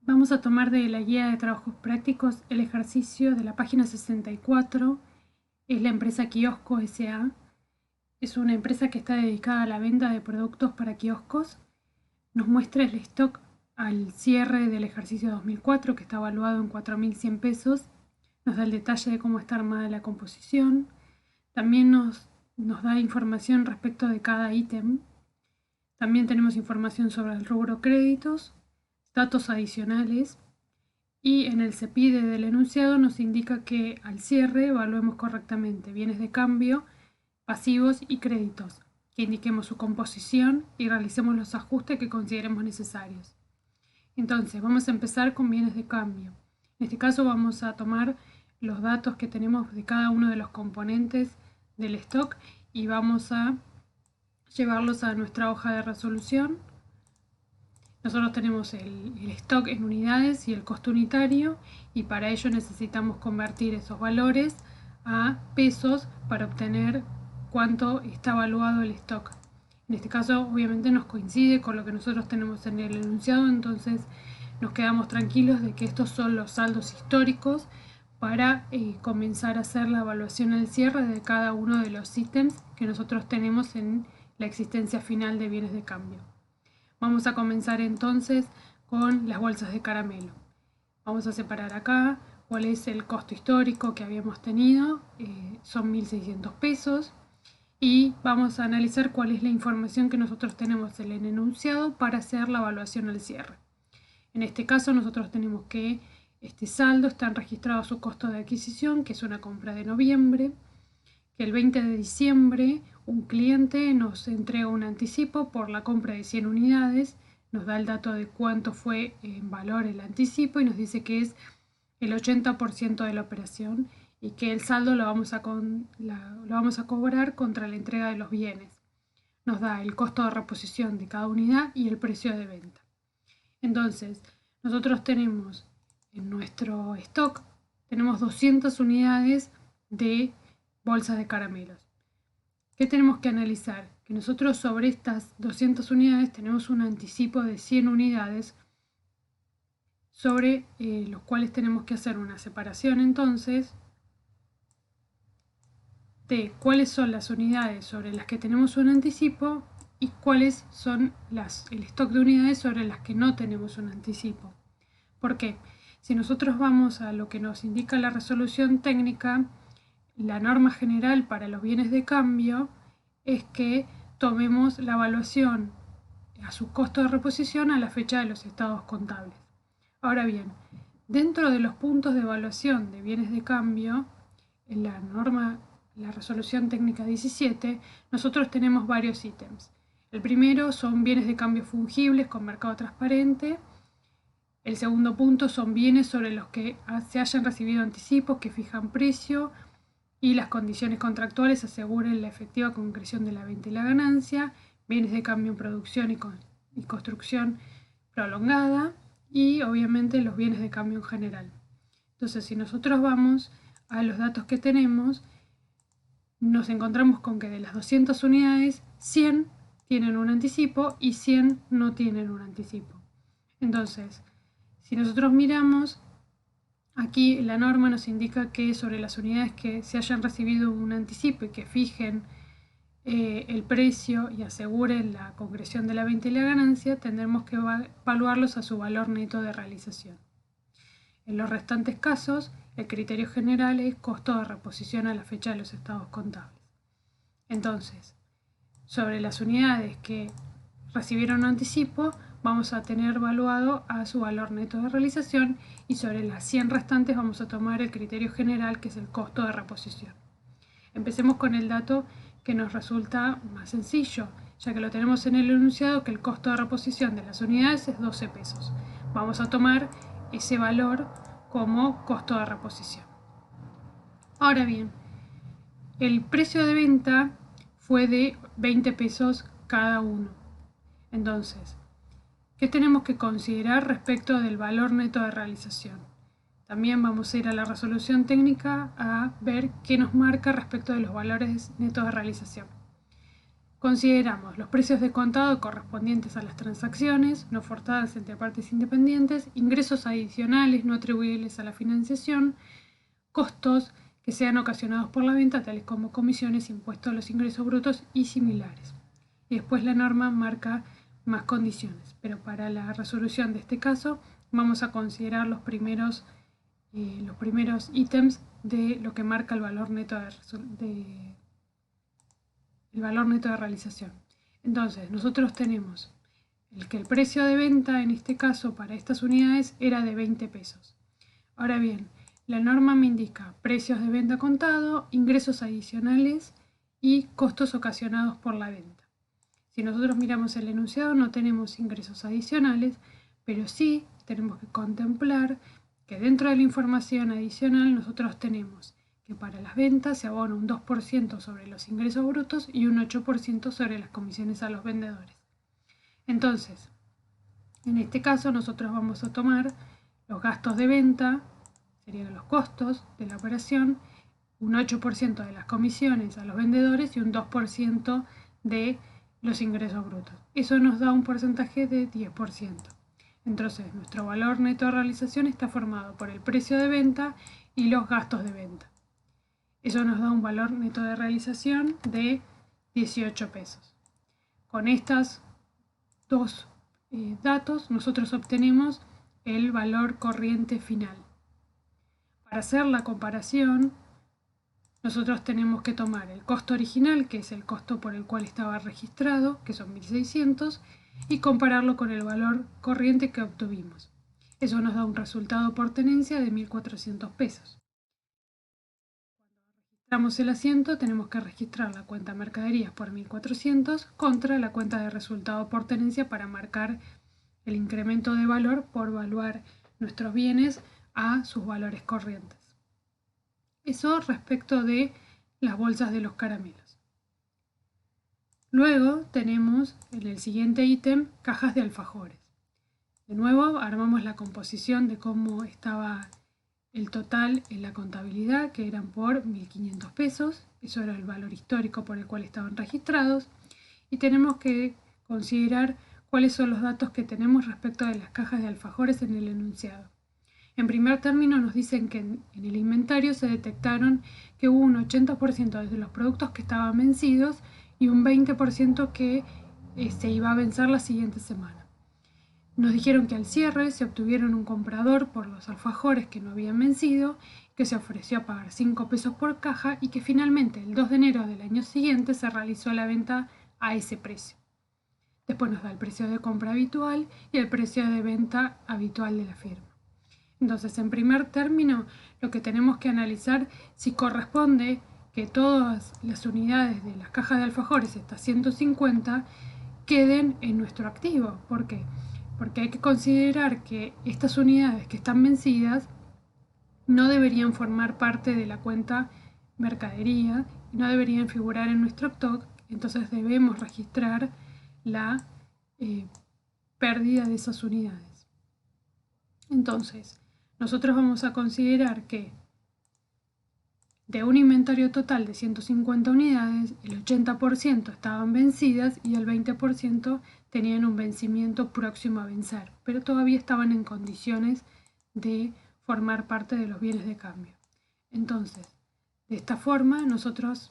Vamos a tomar de la guía de trabajos prácticos el ejercicio de la página 64. Es la empresa Kiosco S.A. Es una empresa que está dedicada a la venta de productos para kioscos. Nos muestra el stock al cierre del ejercicio 2004, que está evaluado en 4.100 pesos. Nos da el detalle de cómo está armada la composición. También nos da información respecto de cada ítem. También tenemos información sobre el rubro créditos, datos adicionales, y en el CEPIDE del enunciado nos indica que al cierre evaluemos correctamente bienes de cambio, pasivos y créditos, que indiquemos su composición y realicemos los ajustes que consideremos necesarios. Entonces vamos a empezar con bienes de cambio. En este caso vamos a tomar los datos que tenemos de cada uno de los componentes del stock y vamos a llevarlos a nuestra hoja de resolución. Nosotros tenemos el stock en unidades y el costo unitario, y para ello necesitamos convertir esos valores a pesos para obtener cuánto está evaluado el stock. En este caso obviamente nos coincide con lo que nosotros tenemos en el enunciado, entonces nos quedamos tranquilos de que estos son los saldos históricos para comenzar a hacer la evaluación al cierre de cada uno de los ítems que nosotros tenemos en la existencia final de bienes de cambio. Vamos a comenzar entonces con las bolsas de caramelo. Vamos a separar acá cuál es el costo histórico que habíamos tenido, son 1.600 pesos, y vamos a analizar cuál es la información que nosotros tenemos en el enunciado para hacer la evaluación al cierre. En este caso nosotros tenemos que este saldo está registrado a su costo de adquisición, que es una compra de noviembre, que el 20 de diciembre un cliente nos entrega un anticipo por la compra de 100 unidades, nos da el dato de cuánto fue en valor el anticipo y nos dice que es el 80% de la operación y que el saldo lo vamos a cobrar contra la entrega de los bienes. Nos da el costo de reposición de cada unidad y el precio de venta. Entonces, nosotros tenemos en nuestro stock, tenemos 200 unidades de bolsas de caramelos. ¿Qué tenemos que analizar? Que nosotros sobre estas 200 unidades tenemos un anticipo de 100 unidades sobre los cuales tenemos que hacer una separación entonces de cuáles son las unidades sobre las que tenemos un anticipo y cuáles son el stock de unidades sobre las que no tenemos un anticipo. ¿Por qué? Si nosotros vamos a lo que nos indica la resolución técnica, la norma general para los bienes de cambio es que tomemos la evaluación a su costo de reposición a la fecha de los estados contables. Ahora bien, dentro de los puntos de evaluación de bienes de cambio, en la resolución técnica 17, nosotros tenemos varios ítems. El primero son bienes de cambio fungibles con mercado transparente. El segundo punto son bienes sobre los que se hayan recibido anticipos que fijan precio y las condiciones contractuales aseguren la efectiva concreción de la venta y la ganancia, bienes de cambio en producción y construcción prolongada, y obviamente los bienes de cambio en general. Entonces, si nosotros vamos a los datos que tenemos, nos encontramos con que de las 200 unidades, 100 tienen un anticipo y 100 no tienen un anticipo. Entonces, si nosotros miramos, aquí la norma nos indica que sobre las unidades que se hayan recibido un anticipo y que fijen el precio y aseguren la concreción de la venta y la ganancia, tendremos que evaluarlos a su valor neto de realización. En los restantes casos, el criterio general es costo de reposición a la fecha de los estados contables. Entonces, sobre las unidades que recibieron anticipo, vamos a tener evaluado a su valor neto de realización, y sobre las 100 restantes vamos a tomar el criterio general, que es el costo de reposición. Empecemos con el dato que nos resulta más sencillo, ya que lo tenemos en el enunciado, que el costo de reposición de las unidades es 12 pesos. Vamos a tomar ese valor como costo de reposición. Ahora bien, el precio de venta fue de 20 pesos cada uno. Entonces, ¿qué tenemos que considerar respecto del valor neto de realización? También vamos a ir a la resolución técnica a ver qué nos marca respecto de los valores netos de realización. Consideramos los precios de contado correspondientes a las transacciones no forzadas entre partes independientes, ingresos adicionales no atribuibles a la financiación, costos que sean ocasionados por la venta, tales como comisiones, impuestos a los ingresos brutos y similares. Y después la norma marca más condiciones, pero para la resolución de este caso vamos a considerar los primeros ítems de lo que marca el valor neto de realización. Entonces, nosotros tenemos el precio de venta en este caso para estas unidades era de 20 pesos. Ahora bien, la norma me indica precios de venta contado, ingresos adicionales y costos ocasionados por la venta. Si nosotros miramos el enunciado no tenemos ingresos adicionales, pero sí tenemos que contemplar que dentro de la información adicional nosotros tenemos que para las ventas se abona un 2% sobre los ingresos brutos y un 8% sobre las comisiones a los vendedores. Entonces, en este caso nosotros vamos a tomar los gastos de venta, serían los costos de la operación, un 8% de las comisiones a los vendedores y un 2% de los ingresos brutos. Eso nos da un porcentaje de 10%. Entonces, nuestro valor neto de realización está formado por el precio de venta y los gastos de venta. Eso nos da un valor neto de realización de 18 pesos. Con estos dos datos, nosotros obtenemos el valor corriente final. Para hacer la comparación, nosotros tenemos que tomar el costo original, que es el costo por el cual estaba registrado, que son 1.600, y compararlo con el valor corriente que obtuvimos. Eso nos da un resultado por tenencia de 1.400 pesos. Cuando registramos el asiento, tenemos que registrar la cuenta mercaderías por 1.400 contra la cuenta de resultado por tenencia para marcar el incremento de valor por evaluar nuestros bienes a sus valores corrientes. Eso respecto de las bolsas de los caramelos. Luego tenemos en el siguiente ítem cajas de alfajores. De nuevo armamos la composición de cómo estaba el total en la contabilidad, que eran por 1.500 pesos. Eso era el valor histórico por el cual estaban registrados. Y tenemos que considerar cuáles son los datos que tenemos respecto de las cajas de alfajores en el enunciado. En primer término nos dicen que en el inventario se detectaron que hubo un 80% de los productos que estaban vencidos y un 20% que se iba a vencer la siguiente semana. Nos dijeron que al cierre se obtuvieron un comprador por los alfajores que no habían vencido, que se ofreció a pagar 5 pesos por caja y que finalmente el 2 de enero del año siguiente se realizó la venta a ese precio. Después nos da el precio de compra habitual y el precio de venta habitual de la firma. Entonces, en primer término, lo que tenemos que analizar si corresponde que todas las unidades de las cajas de alfajores, estas 150, queden en nuestro activo. ¿Por qué? Porque hay que considerar que estas unidades que están vencidas no deberían formar parte de la cuenta mercadería y no deberían figurar en nuestro stock. Entonces debemos registrar la pérdida de esas unidades. Entonces, nosotros vamos a considerar que de un inventario total de 150 unidades, el 80% estaban vencidas y el 20% tenían un vencimiento próximo a vencer, pero todavía estaban en condiciones de formar parte de los bienes de cambio. Entonces, de esta forma nosotros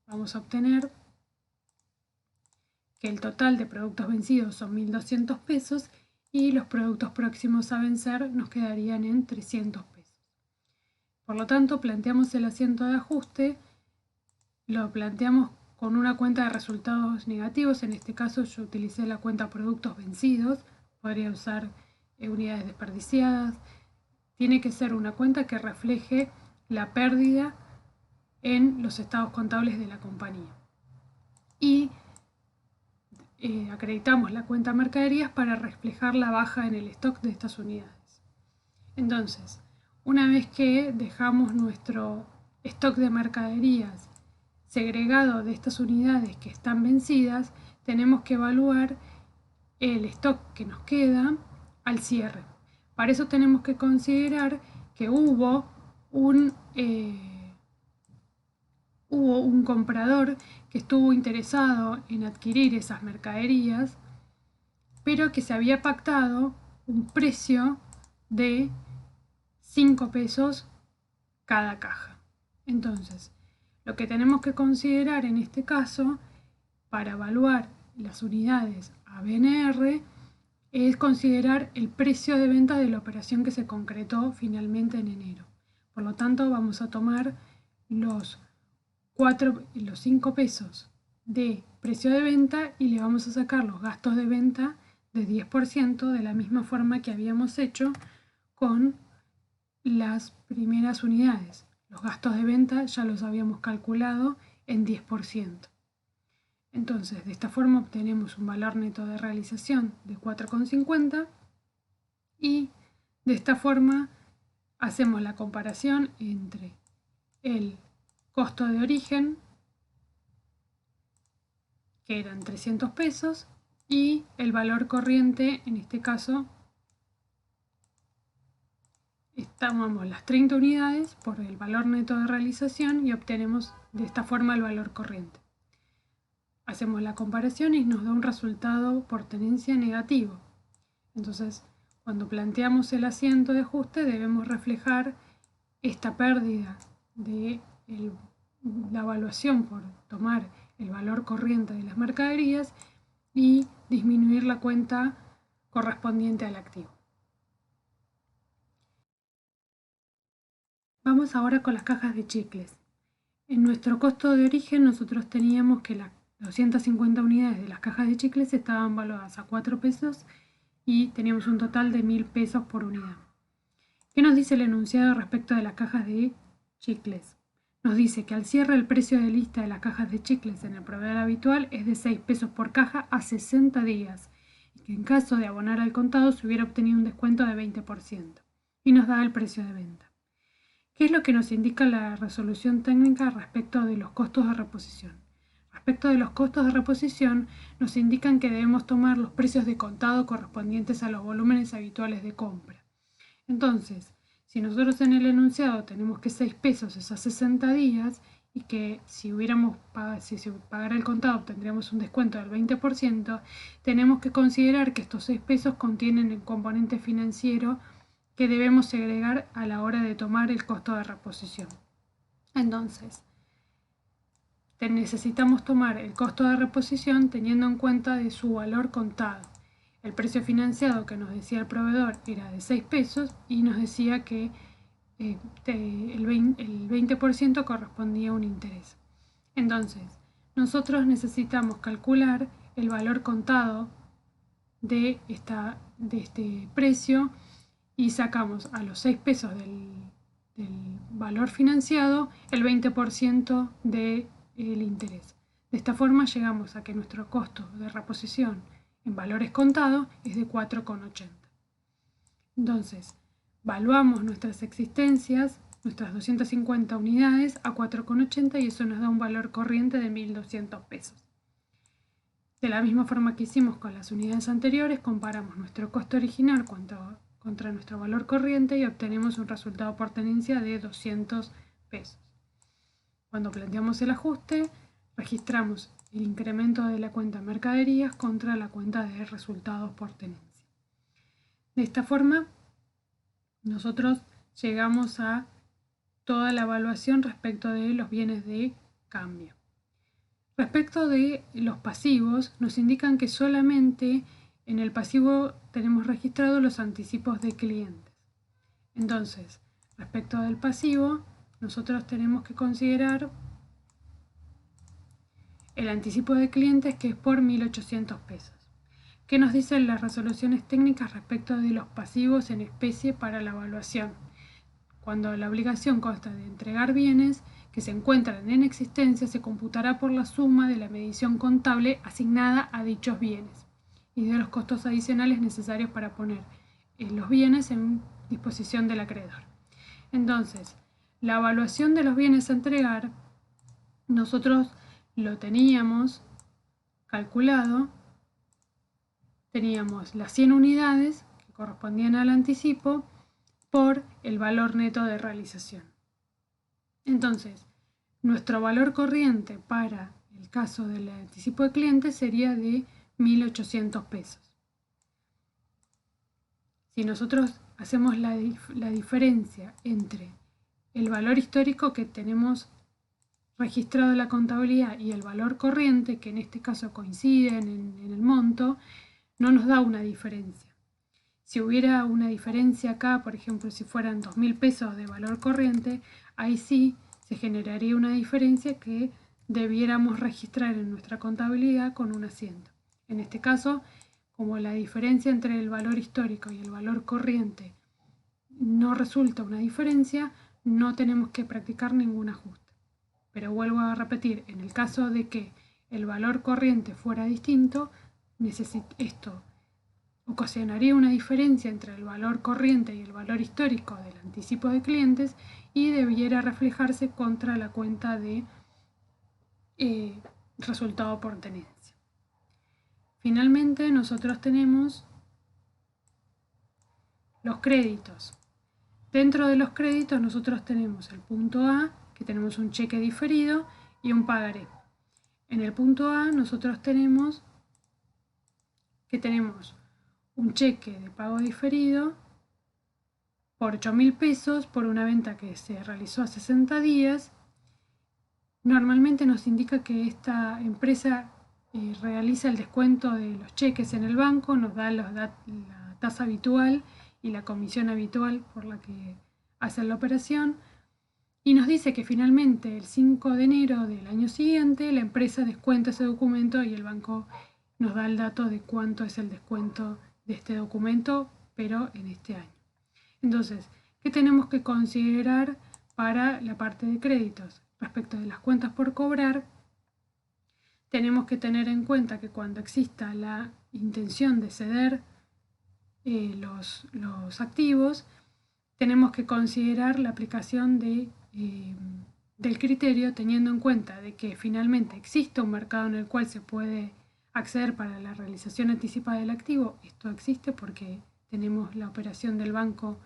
vamos a obtener que el total de productos vencidos son 1.200 pesos y los productos próximos a vencer nos quedarían en 300 pesos. Por lo tanto, planteamos el asiento de ajuste, lo planteamos con una cuenta de resultados negativos. En este caso yo utilicé la cuenta productos vencidos, podría usar unidades desperdiciadas. Tiene que ser una cuenta que refleje la pérdida en los estados contables de la compañía. Y acreditamos la cuenta mercaderías para reflejar la baja en el stock de estas unidades. Entonces, una vez que dejamos nuestro stock de mercaderías segregado de estas unidades que están vencidas, tenemos que evaluar el stock que nos queda al cierre. Para eso tenemos que considerar que hubo hubo un comprador que estuvo interesado en adquirir esas mercaderías, pero que se había pactado un precio de 5 pesos cada caja. Entonces, lo que tenemos que considerar en este caso para evaluar las unidades a BNR es considerar el precio de venta de la operación que se concretó finalmente en enero. Por lo tanto, vamos a tomar los 5 pesos de precio de venta y le vamos a sacar los gastos de venta de 10% de la misma forma que habíamos hecho con las primeras unidades. Los gastos de venta ya los habíamos calculado en 10%. Entonces, de esta forma obtenemos un valor neto de realización de 4,50 y de esta forma hacemos la comparación entre el costo de origen, que eran 300 pesos, y el valor corriente, en este caso, tomamos las 30 unidades por el valor neto de realización y obtenemos de esta forma el valor corriente. Hacemos la comparación y nos da un resultado por tenencia negativo. Entonces, cuando planteamos el asiento de ajuste, debemos reflejar esta pérdida de la evaluación por tomar el valor corriente de las mercaderías y disminuir la cuenta correspondiente al activo. Vamos ahora con las cajas de chicles. En nuestro costo de origen nosotros teníamos que las 250 unidades de las cajas de chicles estaban valuadas a 4 pesos y teníamos un total de 1000 pesos por unidad. ¿Qué nos dice el enunciado respecto de las cajas de chicles? Nos dice que al cierre el precio de lista de las cajas de chicles en el proveedor habitual es de 6 pesos por caja a 60 días y que en caso de abonar al contado se hubiera obtenido un descuento de 20% y nos da el precio de venta. ¿Qué es lo que nos indica la resolución técnica respecto de los costos de reposición? Respecto de los costos de reposición, nos indican que debemos tomar los precios de contado correspondientes a los volúmenes habituales de compra. Entonces, si nosotros en el enunciado tenemos que 6 pesos es a 60 días y que si se pagara el contado obtendríamos un descuento del 20%, tenemos que considerar que estos 6 pesos contienen el componente financiero que debemos segregar a la hora de tomar el costo de reposición. Entonces, necesitamos tomar el costo de reposición teniendo en cuenta de su valor contado. El precio financiado que nos decía el proveedor era de 6 pesos y nos decía que el 20% correspondía a un interés. Entonces, nosotros necesitamos calcular el valor contado de este precio y sacamos a los 6 pesos del valor financiado el 20% del interés. De esta forma llegamos a que nuestro costo de reposición en valores contados es de 4,80. Entonces, valuamos nuestras existencias, nuestras 250 unidades a 4,80 y eso nos da un valor corriente de 1.200 pesos. De la misma forma que hicimos con las unidades anteriores, comparamos nuestro costo original contra nuestro valor corriente y obtenemos un resultado por tenencia de 200 pesos. Cuando planteamos el ajuste, registramos el incremento de la cuenta mercaderías contra la cuenta de resultados por tenencia. De esta forma, nosotros llegamos a toda la evaluación respecto de los bienes de cambio. Respecto de los pasivos, nos indican que solamente en el pasivo tenemos registrados los anticipos de clientes. Entonces, respecto del pasivo, nosotros tenemos que considerar el anticipo de clientes, que es por 1.800 pesos. ¿Qué nos dicen las resoluciones técnicas respecto de los pasivos en especie para la evaluación? Cuando la obligación consta de entregar bienes que se encuentran en existencia, se computará por la suma de la medición contable asignada a dichos bienes y de los costos adicionales necesarios para poner los bienes en disposición del acreedor. Entonces, la evaluación de los bienes a entregar, nosotros lo teníamos calculado, teníamos las 100 unidades que correspondían al anticipo por el valor neto de realización. Entonces, Nuestro valor corriente para el caso del anticipo de clientes sería de 1.800 pesos. Si nosotros hacemos la diferencia entre el valor histórico que tenemos registrado en la contabilidad y el valor corriente, que en este caso coinciden en el monto, no nos da una diferencia. Si hubiera una diferencia acá, por ejemplo, si fueran 2.000 pesos de valor corriente, ahí sí se generaría una diferencia que debiéramos registrar en nuestra contabilidad con un asiento. En este caso, como la diferencia entre el valor histórico y el valor corriente no resulta una diferencia, no tenemos que practicar ningún ajuste. Pero vuelvo a repetir, en el caso de que el valor corriente fuera distinto, esto ocasionaría una diferencia entre el valor corriente y el valor histórico del anticipo de clientes y debiera reflejarse contra la cuenta de resultado por tenencia. Finalmente, nosotros tenemos los créditos. Dentro de los créditos nosotros tenemos el punto A, que tenemos un cheque diferido y un pagaré. En el punto A nosotros tenemos un cheque de pago diferido por 8.000 pesos por una venta que se realizó a 60 días. Normalmente nos indica que esta empresa realiza el descuento de los cheques en el banco, nos da la tasa habitual y la comisión habitual por la que hacen la operación, y nos dice que finalmente el 5 de enero del año siguiente la empresa descuenta ese documento y el banco nos da el dato de cuánto es el descuento de este documento, pero en este año. Entonces, ¿qué tenemos que considerar para la parte de créditos? Respecto de las cuentas por cobrar, tenemos que tener en cuenta que cuando exista la intención de ceder los activos, tenemos que considerar la aplicación del criterio teniendo en cuenta de que finalmente existe un mercado en el cual se puede acceder para la realización anticipada del activo. Esto existe porque tenemos la operación del banco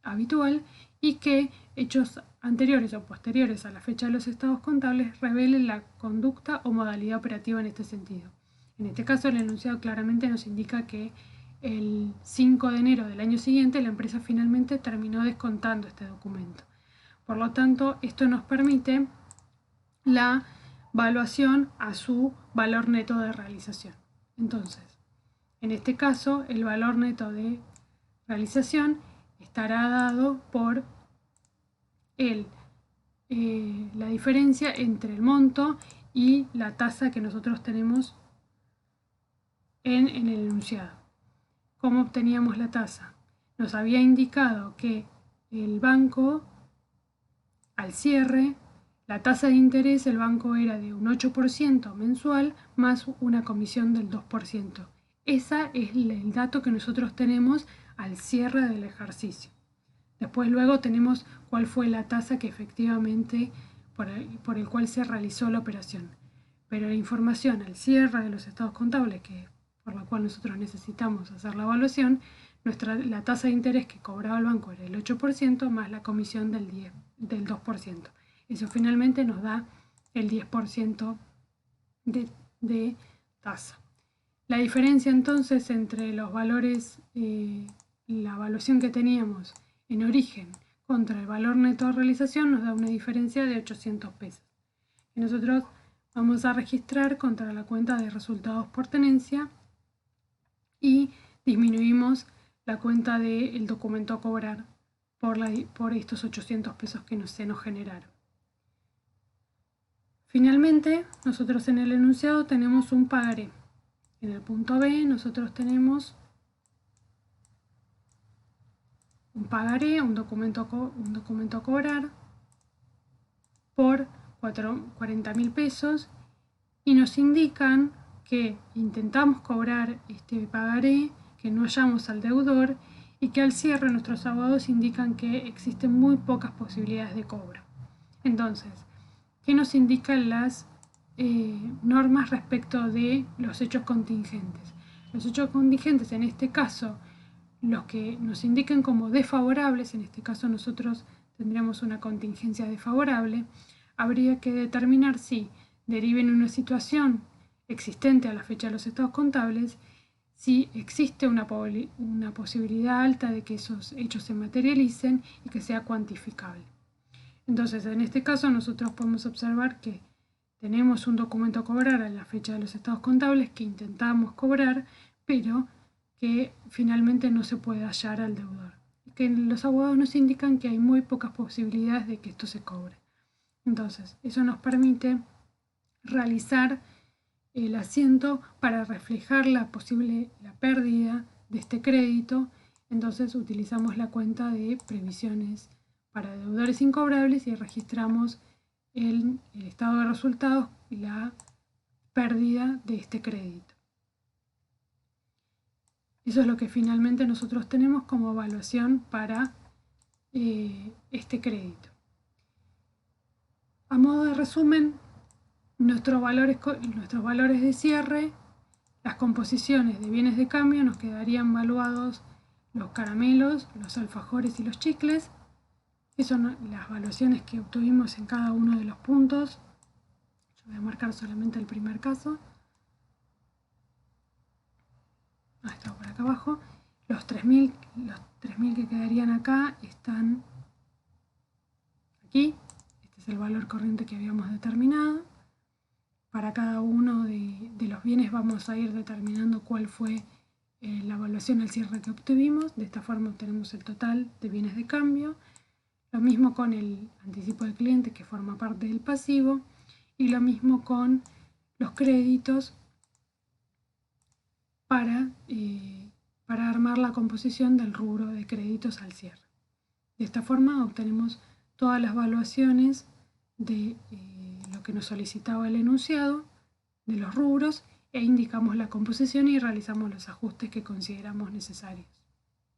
habitual y que hechos anteriores o posteriores a la fecha de los estados contables revelen la conducta o modalidad operativa en este sentido. En este caso, el enunciado claramente nos indica que el 5 de enero del año siguiente la empresa finalmente terminó descontando este documento. Por lo tanto, esto nos permite la valuación a su valor neto de realización. Entonces, en este caso, el valor neto de realización estará dado por la diferencia entre el monto y la tasa que nosotros tenemos en el enunciado. ¿Cómo obteníamos la tasa? Nos había indicado que el banco, al cierre, la tasa de interés del banco era de un 8% mensual más una comisión del 2%. Ese es el dato que nosotros tenemos al cierre del ejercicio. Después luego tenemos cuál fue la tasa que efectivamente por el cual se realizó la operación. Pero la información al cierre de los estados contables, por la cual nosotros necesitamos hacer la evaluación, la tasa de interés que cobraba el banco era el 8% más la comisión del 2%. Eso finalmente nos da el 10% de tasa. La diferencia entonces entre los valores, la evaluación que teníamos en origen contra el valor neto de realización nos da una diferencia de 800 pesos. Y nosotros vamos a registrar contra la cuenta de resultados por tenencia y disminuimos la cuenta del documento a cobrar por estos 800 pesos que se nos generaron. Finalmente, nosotros en el enunciado tenemos un pagaré. En el punto B nosotros tenemos un pagaré, un documento a cobrar por 40.000 pesos y nos indican que intentamos cobrar este pagaré, que no hallamos al deudor y que al cierre nuestros abogados indican que existen muy pocas posibilidades de cobro. Entonces, ¿qué nos indican las normas respecto de los hechos contingentes? Los hechos contingentes, en este caso, los que nos indiquen como desfavorables, en este caso nosotros tendríamos una contingencia desfavorable, habría que determinar si deriven una situación existente a la fecha de los estados contables, si existe una posibilidad alta de que esos hechos se materialicen y que sea cuantificable. Entonces, en este caso, nosotros podemos observar que tenemos un documento a cobrar a la fecha de los estados contables que intentamos cobrar, pero que finalmente no se puede hallar al deudor. Que los abogados nos indican que hay muy pocas posibilidades de que esto se cobre. Entonces, eso nos permite realizar el asiento para reflejar la pérdida de este crédito. Entonces utilizamos la cuenta de previsiones para deudores incobrables y registramos el estado de resultados y la pérdida de este crédito. Eso es lo que finalmente nosotros tenemos como evaluación para este crédito. A modo de resumen, nuestros valores de cierre, las composiciones de bienes de cambio, nos quedarían valuados los caramelos, los alfajores y los chicles. Esas son las valuaciones que obtuvimos en cada uno de los puntos. Yo voy a marcar solamente el primer caso. Está por acá abajo. Los 3.000 que quedarían acá están aquí. Este es el valor corriente que habíamos determinado. Para cada uno de los bienes vamos a ir determinando cuál fue la evaluación al cierre que obtuvimos. De esta forma obtenemos el total de bienes de cambio. Lo mismo con el anticipo del cliente, que forma parte del pasivo. Y lo mismo con los créditos para armar la composición del rubro de créditos al cierre. De esta forma obtenemos todas las evaluaciones de lo que nos solicitaba el enunciado, de los rubros, e indicamos la composición y realizamos los ajustes que consideramos necesarios.